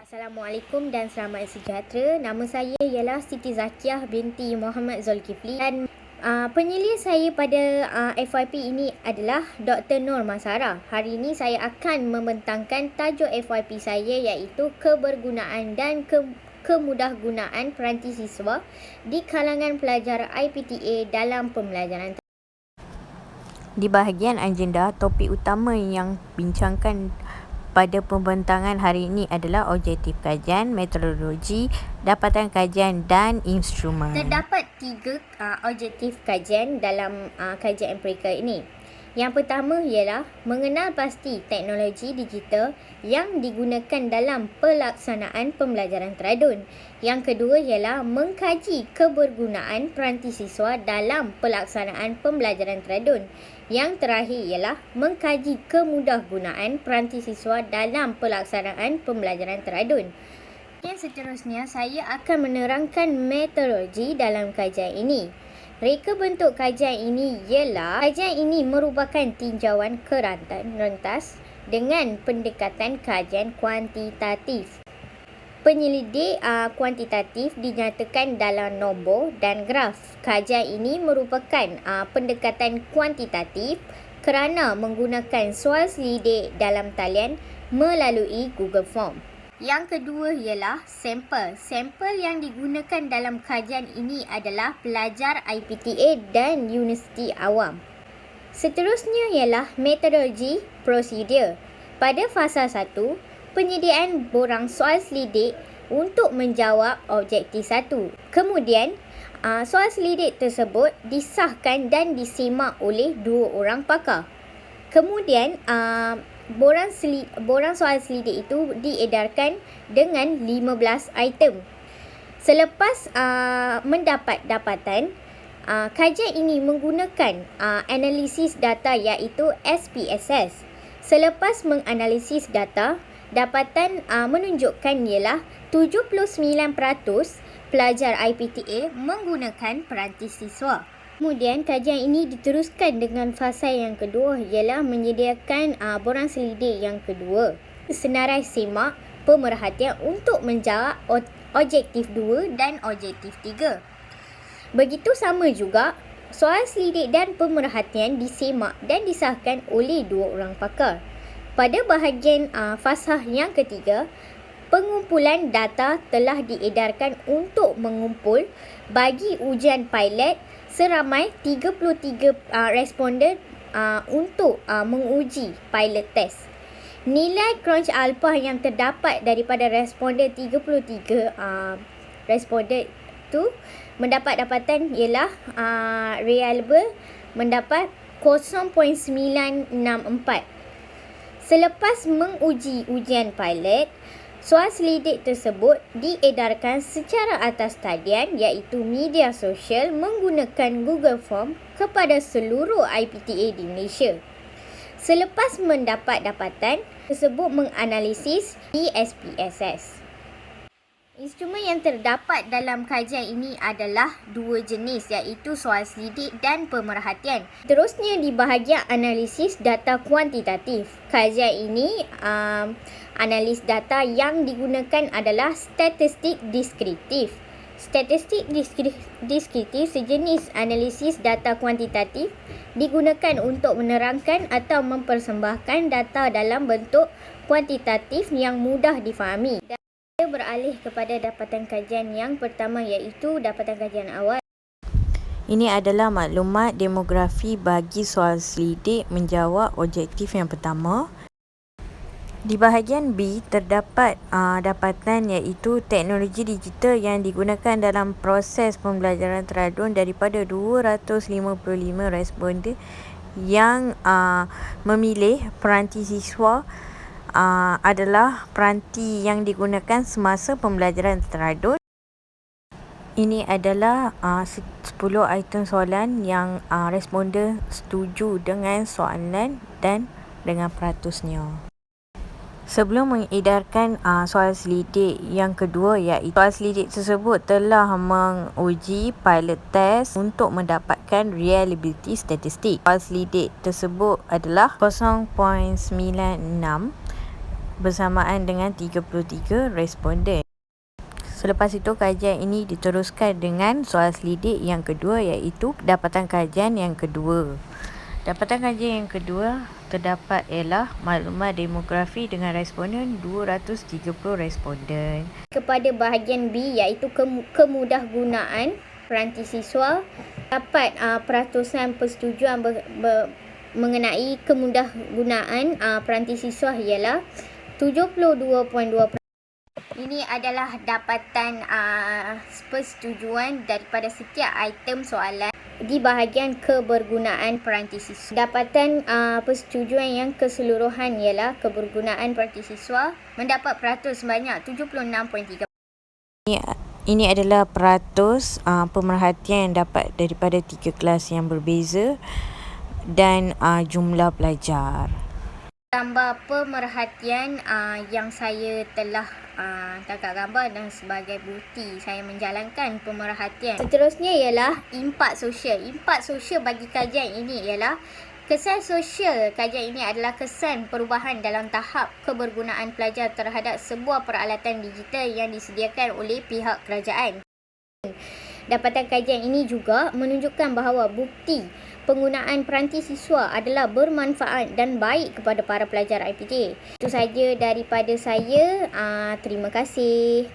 Assalamualaikum dan selamat sejahtera. Nama saya ialah Siti Zakiah binti Muhammad Zulkifli dan penyelidik saya pada FYP ini adalah Dr. Nur Masara. Hari ini saya akan membentangkan tajuk FYP saya iaitu kebergunaan dan kemudahgunaan peranti siswa di kalangan pelajar IPTA dalam pembelajaran. Di bahagian agenda, topik utama yang bincangkan pada pembentangan hari ini adalah objektif kajian, metodologi, dapatan kajian dan instrumen. Terdapat 3 objektif kajian dalam kajian empirikal ini. Yang pertama ialah mengenal pasti teknologi digital yang digunakan dalam pelaksanaan pembelajaran teradun. Yang kedua ialah mengkaji kebergunaan peranti siswa dalam pelaksanaan pembelajaran teradun. Yang terakhir ialah mengkaji kemudahgunaan peranti siswa dalam pelaksanaan pembelajaran teradun. Yang seterusnya, saya akan menerangkan metodologi dalam kajian ini. Reka bentuk kajian ini ialah kajian ini merupakan tinjauan ke rentas dengan pendekatan kajian kuantitatif. Penyelidik kuantitatif dinyatakan dalam nombor dan graf. Kajian ini merupakan pendekatan kuantitatif kerana menggunakan soal selidik dalam talian melalui Google Form. Yang kedua ialah sampel. Sampel yang digunakan dalam kajian ini adalah pelajar IPTA dan universiti awam. Seterusnya ialah metodologi prosedur. Pada fasa 1, penyediaan borang soal selidik untuk menjawab objektif 1. Kemudian, soal selidik tersebut disahkan dan disemak oleh 2 orang pakar. Kemudian, borang soal selidik itu diedarkan dengan 15 item. Selepas mendapat dapatan, kajian ini menggunakan analisis data iaitu SPSS. Selepas menganalisis data, dapatan menunjukkan ialah 79% pelajar IPTA menggunakan peranti siswa. Kemudian kajian ini diteruskan dengan fasa yang kedua ialah menyediakan borang selidik yang kedua. Senarai semak pemerhatian untuk menjawab objektif 2 dan objektif 3. Begitu sama juga, soal selidik dan pemerhatian disemak dan disahkan oleh 2 orang pakar. Pada bahagian fasa yang ketiga, pengumpulan data telah diedarkan untuk mengumpul bagi ujian pilot seramai 33 responden untuk menguji pilot test. Nilai crunch alpha yang terdapat daripada responden 33 responden itu mendapat dapatan ialah reliable mendapat 0.964. Selepas menguji ujian pilot, soal selidik tersebut diedarkan secara atas talian iaitu media sosial menggunakan Google Form kepada seluruh IPTA di Malaysia. Selepas mendapat dapatan, tersebut menganalisis di SPSS. Instrumen yang terdapat dalam kajian ini adalah 2 jenis iaitu soal selidik dan pemerhatian. Terusnya di bahagian analisis data kuantitatif. Kajian ini analis data yang digunakan adalah statistik deskriptif. Statistik deskriptif sejenis analisis data kuantitatif digunakan untuk menerangkan atau mempersembahkan data dalam bentuk kuantitatif yang mudah difahami. Kita beralih kepada dapatan kajian yang pertama iaitu dapatan kajian awal. Ini adalah maklumat demografi bagi soal selidik menjawab objektif yang pertama. Di bahagian B, terdapat dapatan iaitu teknologi digital yang digunakan dalam proses pembelajaran teradun daripada 255 responden yang memilih peranti siswa adalah peranti yang digunakan semasa pembelajaran teradun. Ini adalah 10 item soalan yang responden setuju dengan soalan dan dengan peratusnya. Sebelum mengedarkan soal selidik yang kedua iaitu soal selidik tersebut telah menguji pilot test untuk mendapatkan reliability statistik. Soal selidik tersebut adalah 0.96 bersamaan dengan 33 responden. Selepas itu, kajian ini diteruskan dengan soal selidik yang kedua, iaitu dapatan kajian yang kedua. Dapatan kajian yang kedua terdapat ialah maklumat demografi dengan responden 230 responden. Kepada bahagian B, iaitu kemudahgunaan peranti siswa, dapat peratusan persetujuan mengenai kemudahgunaan peranti siswa ialah 72.2%. Ini adalah dapatan persetujuan daripada setiap item soalan di bahagian kebergunaan peranti siswa. Dapatan persetujuan yang keseluruhan ialah kebergunaan peranti siswa mendapat peratus sebanyak 76.3%. Ini adalah peratus pemerhatian yang dapat daripada 3 kelas yang berbeza dan jumlah pelajar. Gambar pemerhatian yang saya telah tangkap gambar dan sebagai bukti saya menjalankan pemerhatian. Seterusnya ialah impak sosial. Impak sosial bagi kajian ini ialah kesan sosial. Kajian ini adalah kesan perubahan dalam tahap kebergunaan pelajar terhadap sebuah peralatan digital yang disediakan oleh pihak kerajaan. Dapatan kajian ini juga menunjukkan bahawa bukti penggunaan peranti siswa adalah bermanfaat dan baik kepada para pelajar IPJ. Itu sahaja daripada saya. Terima kasih.